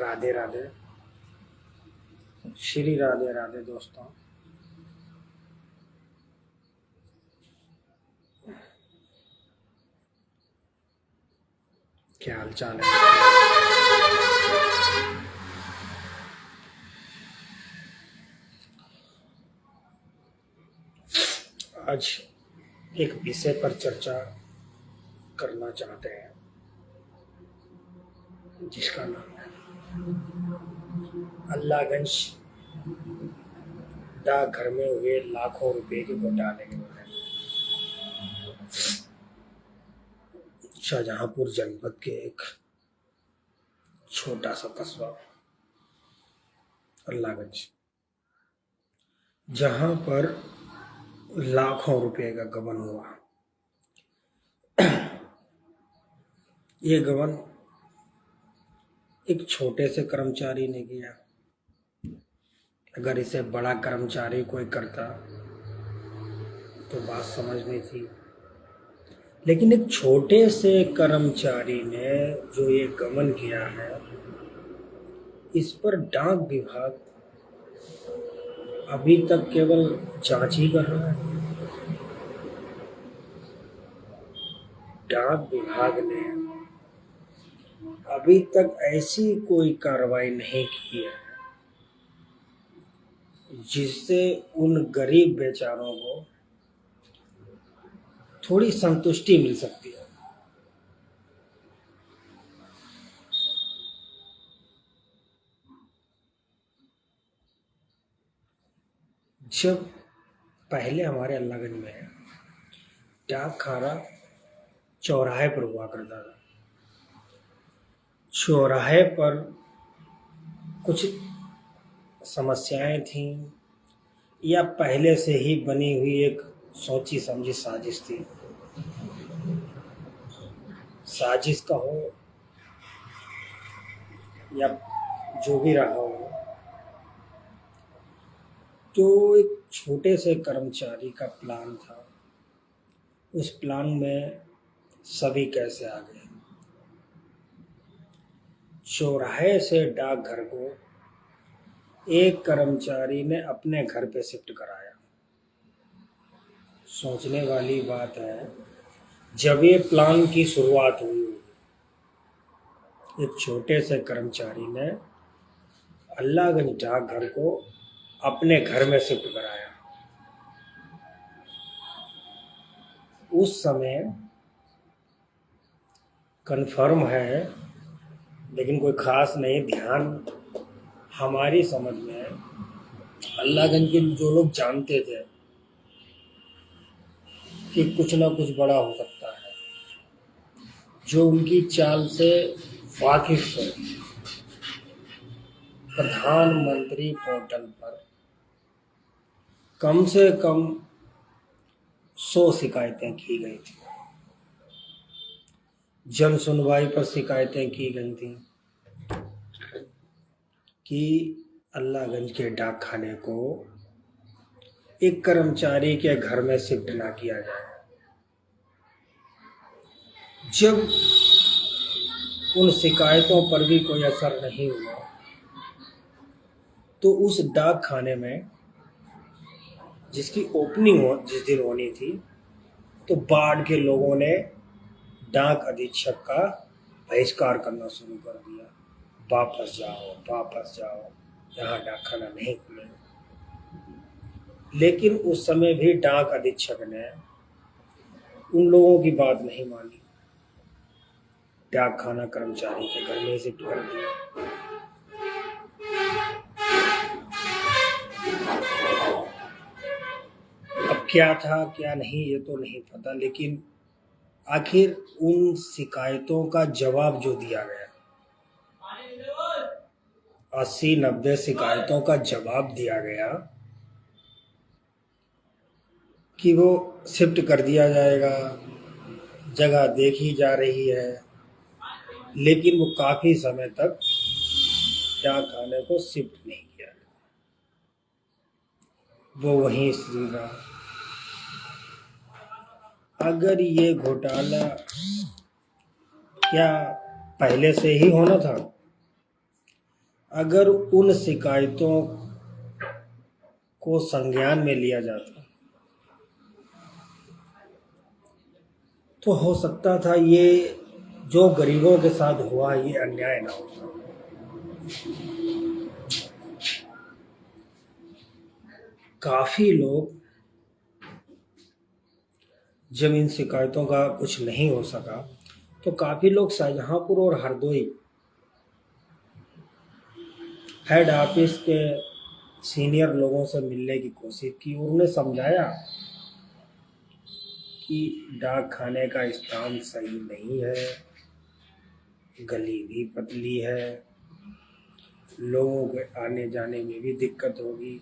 राधे राधे, श्री राधे राधे दोस्तों। क्या हाल चाल है? आज एक विषय पर चर्चा करना चाहते हैं जिसका नाम है अल्लाहगंज डाकघर में हुए लाखों रुपए के घोटाले के बारे में। शाहजहांपुर जनपद के एक छोटा सा कस्बा अल्लाहगंज, जहां पर लाखों रुपए का गबन हुआ। ये गबन एक छोटे से कर्मचारी ने किया। अगर इसे बड़ा कर्मचारी कोई करता तो बात समझ में थी, लेकिन एक छोटे से कर्मचारी ने जो ये गबन किया है, इस पर डाक विभाग अभी तक केवल जांच ही कर रहा है। डाक विभाग ने अभी तक ऐसी कोई कार्रवाई नहीं की है जिससे उन गरीब बेचारों को थोड़ी संतुष्टि मिल सकती है। जब पहले हमारे अल्लाहगंज में डाक खाना चौराहे पर हुआ करता था, चौराहे पर कुछ समस्याएं थीं या पहले से ही बनी हुई एक सोची समझी साजिश थी। साजिश का हो या जो भी रहा हो, तो एक छोटे से कर्मचारी का प्लान था। उस प्लान में सभी कैसे आ गए। चौराहे से डाकघर को एक कर्मचारी ने अपने घर पे शिफ्ट कराया। सोचने वाली बात है, जब ये प्लान की शुरुआत हुई होगी, एक छोटे से कर्मचारी ने अल्लाहगंज डाकघर को अपने घर में शिफ्ट कराया। उस समय कन्फर्म है, लेकिन कोई खास नहीं ध्यान हमारी समझ में है। अल्लाहगंज के जो लोग जानते थे कि कुछ ना कुछ बड़ा हो सकता है, जो उनकी चाल से वाकिफ है, प्रधानमंत्री पोर्टल पर कम से कम 100 शिकायतें की गई थी। जन सुनवाई पर शिकायतें की गई थी कि अल्लाहगंज के डाक खाने को एक कर्मचारी के घर में शिफ्ट ना किया जाए। जब उन शिकायतों पर भी कोई असर नहीं हुआ, तो उस डाक खाने में जिसकी ओपनिंग जिस दिन होनी थी, तो बाढ़ के लोगों ने डाक अधीक्षक का बहिष्कार करना शुरू कर दिया। वापस जाओ, यहाँ डाक खाना नहीं खुलेगा। लेकिन उस समय भी डाक अधीक्षक ने उन लोगों की बात नहीं मानी, डाक खाना कर्मचारी के घर में शिफ्ट कर दिया। अब क्या था क्या नहीं ये तो नहीं पता, लेकिन आखिर उन शिकायतों का जवाब जो दिया गया, 80-90 शिकायतों का जवाब दिया गया कि वो शिफ्ट कर दिया जाएगा, जगह देखी जा रही है, लेकिन वो काफ़ी समय तक डाक खाने को शिफ्ट नहीं किया गया। वो वहीं स्थिर रहा। अगर ये घोटाला क्या पहले से ही होना था, अगर उन शिकायतों को संज्ञान में लिया जाता तो हो सकता था ये जो गरीबों के साथ हुआ ये अन्याय ना होता। काफी लोग, जब इन शिकायतों का कुछ नहीं हो सका तो काफी लोग शाहजहांपुर और हरदोई हेड ऑफिस के सीनियर लोगों से मिलने की कोशिश की और उन्हें समझाया कि डाक खाने का स्थान सही नहीं है, गली भी पतली है, लोगों के आने जाने में भी दिक्कत होगी,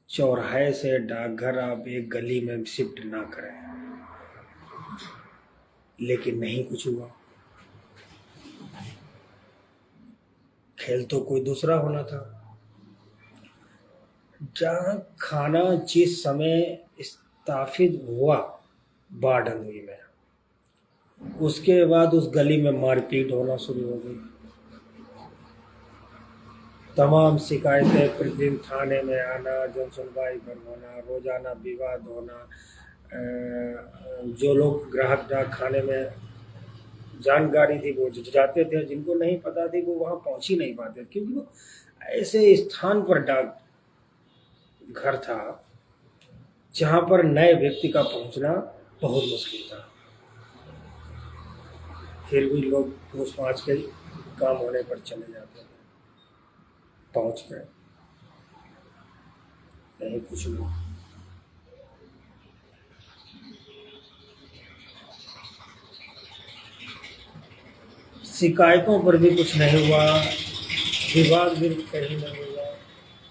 चौराहे से डाकघर आप एक गली में शिफ्ट ना करें। लेकिन नहीं कुछ हुआ। खेल तो कोई दूसरा होना था। जहाँ खाना जिस समय स्थापित हुआ बारडोली में, उसके बाद उस गली में मारपीट होना शुरू हो गई। तमाम शिकायतें प्रतिदिन थाने में आना, जन सुनवाई पर होना, रोजाना विवाद होना। जो लोग ग्राहक डाक खाने में जानकारी थी वो जाते थे, जिनको नहीं पता थी वो वहाँ पहुँच ही नहीं पाते, क्योंकि वो ऐसे स्थान पर डाक घर था जहाँ पर नए व्यक्ति का पहुँचना बहुत मुश्किल था। फिर भी लोग पूछ पाछ के काम होने पर चले जाते थे। पहुँच गए, नहीं कुछ हुआ। शिकायतों पर भी कुछ नहीं हुआ, विवाद भी कहीं नहीं हुआ,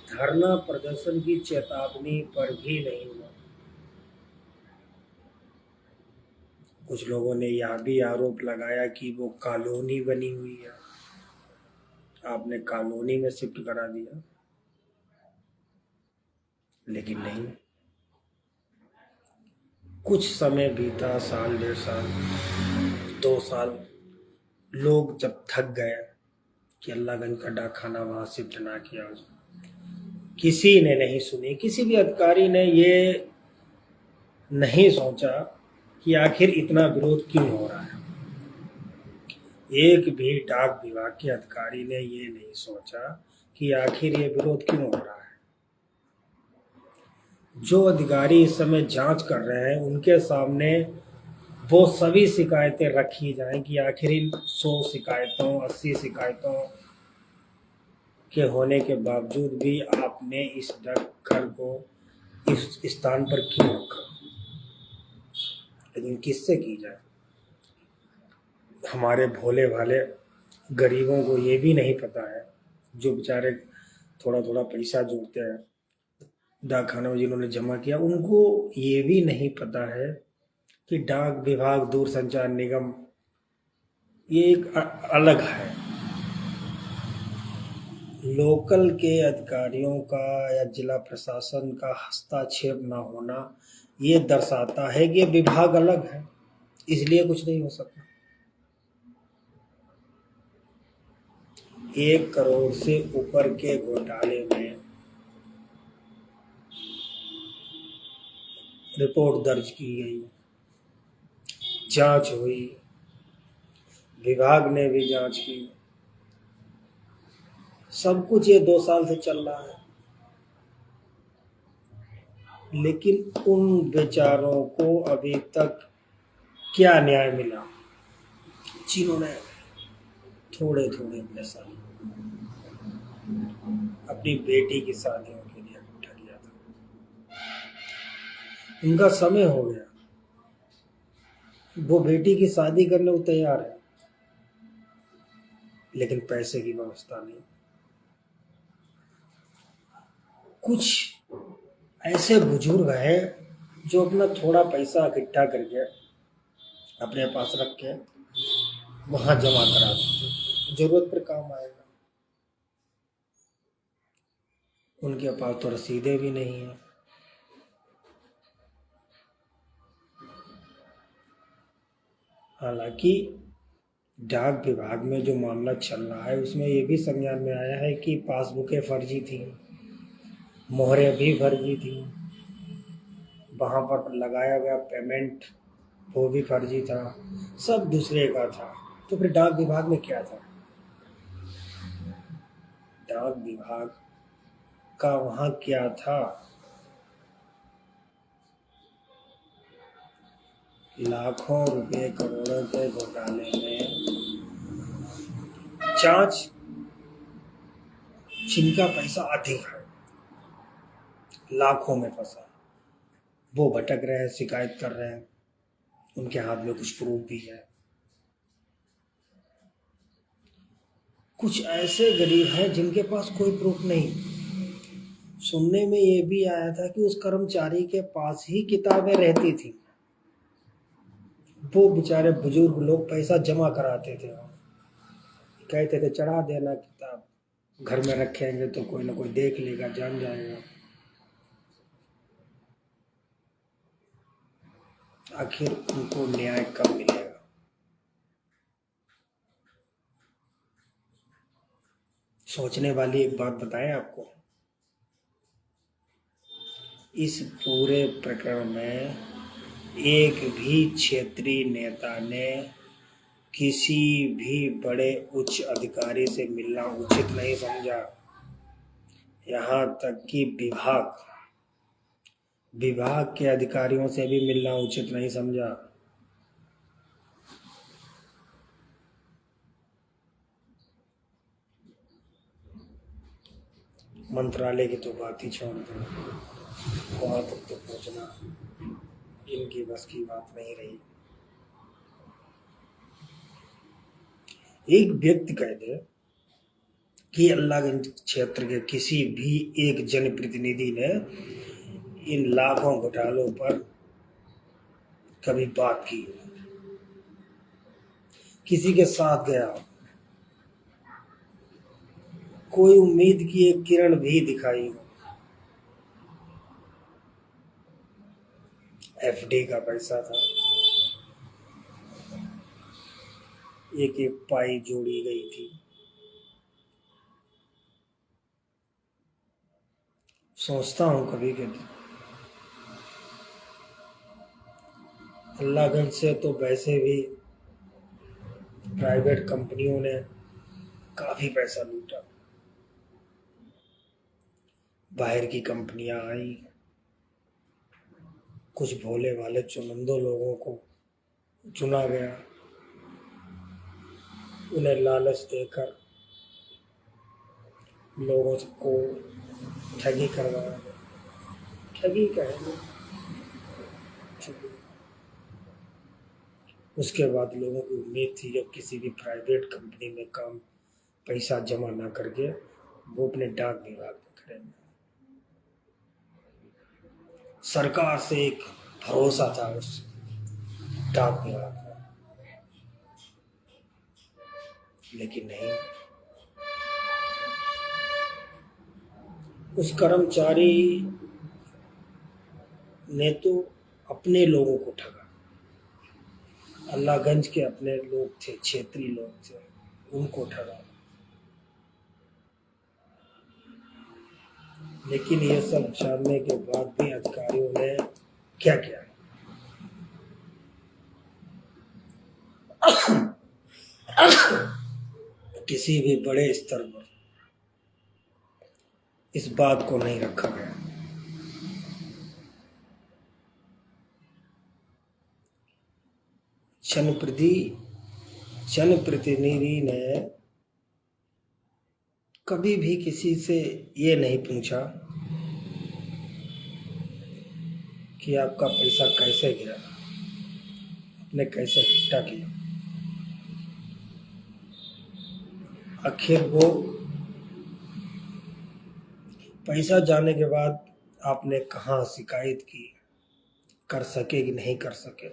धरना प्रदर्शन की चेतावनी पर भी नहीं हुआ। कुछ लोगों ने यह भी आरोप लगाया कि वो कॉलोनी बनी हुई है, आपने कॉलोनी में शिफ्ट करा दिया। लेकिन नहीं, कुछ समय बीता, साल, 1.5 साल, 2 साल, लोग जब थक गए कि अल्लाहगंज का डाक खाना वहाँ शिफ्ट ना किया, किसी ने नहीं सुनी, किसी भी अधिकारी ने ये नहीं सोचा कि आखिर इतना विरोध क्यों हो रहा है। एक भी डाक विभाग के अधिकारी ने ये नहीं सोचा कि आखिर ये विरोध क्यों हो रहा है। जो अधिकारी इस समय जांच कर रहे हैं उनके सामने वो सभी शिकायतें रखी जाएं कि आखिर इन 100 शिकायतों, 80 शिकायतों के होने के बावजूद भी आपने इस डाकघर को इस स्थान पर क्यों रखा। लेकिन किससे की जाए। हमारे भोले भाले गरीबों को ये भी नहीं पता है, जो बेचारे थोड़ा थोड़ा पैसा जोड़ते हैं डाक खाने में, जिन्होंने जमा किया, उनको ये भी नहीं पता है कि डाक विभाग, दूरसंचार निगम ये एक अलग है। लोकल के अधिकारियों का या जिला प्रशासन का हस्तक्षेप न होना ये दर्शाता है कि ये विभाग अलग है, इसलिए कुछ नहीं हो सका। 1 करोड़ से ऊपर के घोटाले में रिपोर्ट दर्ज की गई, जांच हुई, विभाग ने भी जांच की, सब कुछ ये 2 साल से चल रहा है। लेकिन उन बेचारों को अभी तक क्या न्याय मिला जिन्होंने थोड़े थोड़े पैसा अपनी बेटी की शादियों के लिए इकट्ठा किया था। उनका समय हो गया, वो बेटी की शादी करने को तैयार है, लेकिन पैसे की व्यवस्था नहीं। कुछ ऐसे बुजुर्ग हैं जो अपना थोड़ा पैसा इकट्ठा करके अपने पास रख के वहां जमा करा देते, जरूरत पर काम आएगा। उनके पास तो रसीदें भी नहीं है। हालांकि डाक विभाग में जो मामला चल रहा है उसमें ये भी संज्ञान में आया है कि पासबुकें फर्जी थी, मोहरें भी फर्जी थी, वहाँ पर लगाया गया पेमेंट वो भी फर्जी था, सब दूसरे का था। तो फिर डाक विभाग में क्या था? डाक विभाग का वहाँ क्या था? लाखों रुपए करोड़ों के घोटाले में जांच जिनका पैसा अधिक है, लाखों में फंसा, वो भटक रहे हैं, शिकायत कर रहे हैं, उनके हाथ में कुछ प्रूफ भी है। कुछ ऐसे गरीब हैं जिनके पास कोई प्रूफ नहीं। सुनने में ये भी आया था कि उस कर्मचारी के पास ही किताबें रहती थी, वो बेचारे बुजुर्ग लोग पैसा जमा कराते थे, कहते थे चढ़ा देना किताब, घर में रखेंगे तो कोई ना कोई देख लेगा, जान जाएगा। आखिर उनको न्याय कब मिलेगा? सोचने वाली एक बात बताएं आपको, इस पूरे प्रकरण में एक भी क्षेत्रीय नेता ने किसी भी बड़े उच्च अधिकारी से मिलना उचित नहीं समझा। यहाँ तक कि विभाग के अधिकारियों से भी मिलना उचित नहीं समझा। मंत्रालय की तो बात ही छोड़ दो, वहाँ तक तो पहुँचना इनकी बस की बात नहीं रही। एक व्यक्ति कह दे कि अल्लाहगंज क्षेत्र के किसी भी एक जनप्रतिनिधि ने इन लाखों घोटालों पर कभी बात की, किसी के साथ गया, कोई उम्मीद की एक किरण भी दिखाई हो, एफडी का पैसा था, एक एक पाई जोड़ी गई थी। सोचता हूँ कभी कभी अल्लाहगंज से तो वैसे भी प्राइवेट कंपनियों ने काफी पैसा लूटा, बाहर की कंपनियां आई, कुछ भोले वाले चुनिंदों लोगों को चुना गया, उन्हें लालच देकर लोगों को ठगी करवाया गया। ठगी कहेंगे, उसके बाद लोगों की उम्मीद थी जब किसी भी प्राइवेट कंपनी में काम पैसा जमा ना करके वो अपने डाक विभाग में करेंगे। सरकार से एक भरोसा था उस डाक विभाग में, लेकिन नहीं। उस कर्मचारी ने तो अपने लोगों को ठगा, अल्लाहगंज के अपने लोग थे, क्षेत्रीय लोग थे, उनको ठगा। लेकिन ये सब जानने के बाद भी अधिकारियों ने क्या किया? किसी भी बड़े स्तर पर इस बात को नहीं रखा गया। जनप्रतिनिधि ने कभी भी किसी से ये नहीं पूछा कि आपका पैसा कैसे गया, आपने कैसे इकट्ठा किया। आखिर वो पैसा जाने के बाद आपने कहाँ शिकायत की, कर सके कि नहीं कर सके,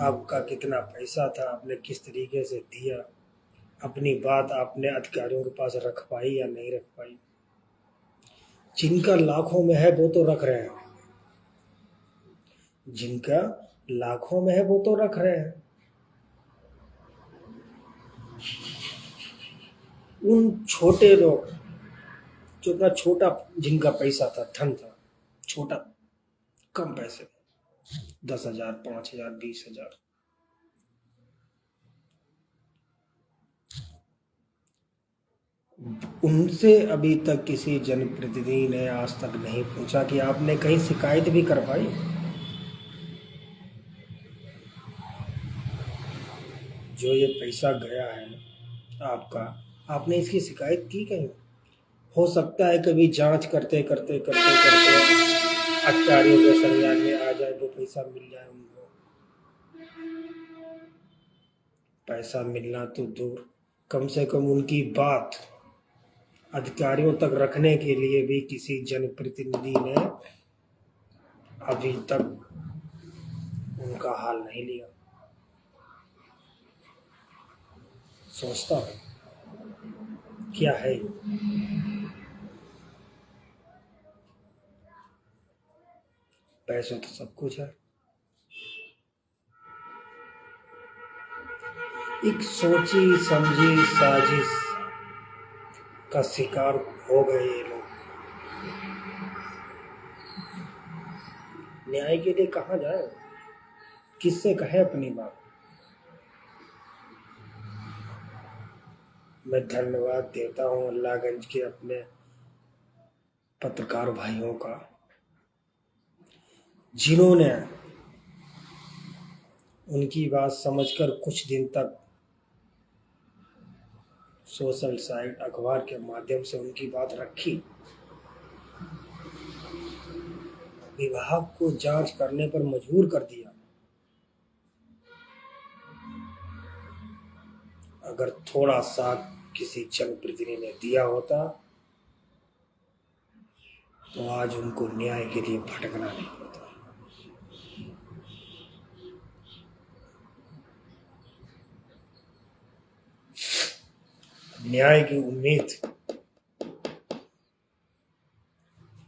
आपका कितना पैसा था, आपने किस तरीके से दिया, अपनी बात आपने अधिकारियों के पास रख पाई या नहीं रख पाई। जिनका लाखों में है वो तो रख रहे हैं, जिनका लाखों में है वो तो रख रहे हैं। उन छोटे लोग जो अपना छोटा, जिनका पैसा था, धन था छोटा, कम पैसे, 10,000, 5,000, 20,000, उनसे अभी तक किसी जनप्रतिनिधि ने आज तक नहीं पूछा कि आपने कहीं शिकायत भी करवाई। जो ये पैसा गया है आपका, आपने इसकी शिकायत की कहीं? हो सकता है कभी जांच करते करते करते करते अधिकारियों के संज्ञान में आ जाए तो पैसा मिल जाए उनको। पैसा मिलना तो दूर, कम से कम उनकी बात अधिकारियों तक रखने के लिए भी किसी जनप्रतिनिधि ने अभी तक उनका हाल नहीं लिया। सोचता हूं क्या है ये? पैसे तो सब कुछ है। एक सोची समझी साजिश का शिकार हो गए ये लोग। न्याय के लिए कहाँ जाए, किससे कहे अपनी बात? मैं धन्यवाद देता हूँ अल्लाहगंज के अपने पत्रकार भाइयों का, जिन्होंने उनकी बात समझकर कुछ दिन तक सोशल साइट, अखबार के माध्यम से उनकी बात रखी। विभाग को जांच करने पर मजबूर कर दिया। अगर थोड़ा सा किसी जनप्रतिनिधि ने दिया होता तो आज उनको न्याय के लिए भटकना नहीं पड़ता। न्याय की उम्मीद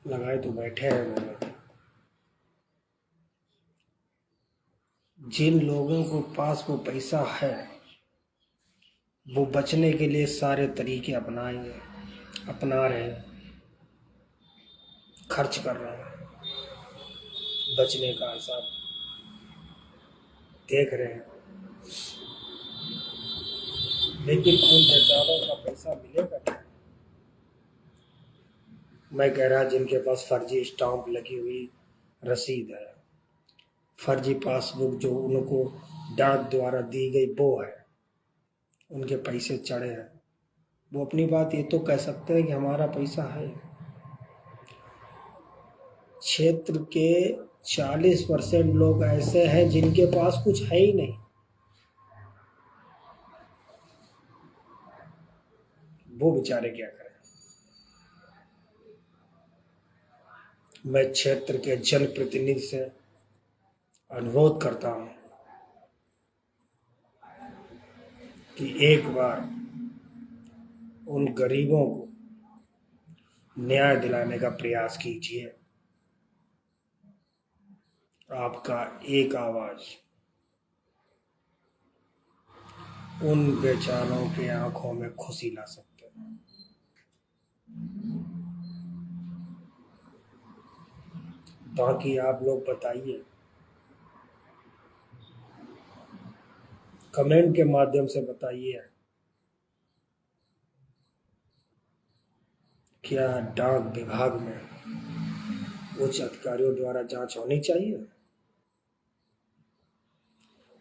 लगाए तो बैठे हैं वो लोग। जिन लोगों को पास वो पैसा है वो बचने के लिए सारे तरीके अपना रहे हैं, खर्च कर रहे हैं, बचने का हिसाब देख रहे हैं। लेकिन उन बेचारों का पैसा मिलेगा क्या? मैं कह रहा जिनके पास फर्जी स्टाम्प लगी हुई रसीद है, फर्जी पासबुक जो उनको डाक द्वारा दी गई वो है, उनके पैसे चढ़े हैं, वो अपनी बात ये तो कह सकते हैं कि हमारा पैसा है। क्षेत्र के 40% लोग ऐसे हैं जिनके पास कुछ है ही नहीं। वो बेचारे क्या करें? मैं क्षेत्र के जनप्रतिनिधि से अनुरोध करता हूं कि एक बार उन गरीबों को न्याय दिलाने का प्रयास कीजिए। आपका एक आवाज उन बेचारों के आंखों में खुशी ला सकते हैं। बाकी आप लोग बताइए, कमेंट के माध्यम से बताइए, क्या डाक विभाग में उच्च अधिकारियों द्वारा जांच होनी चाहिए?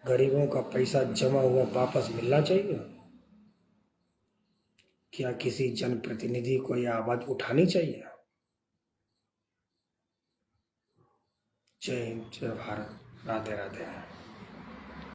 गरीबों का पैसा जमा हुआ वापस मिलना चाहिए? क्या किसी जनप्रतिनिधि को यह आवाज उठानी चाहिए? जय हिंद, जय भारत, राधे राधे।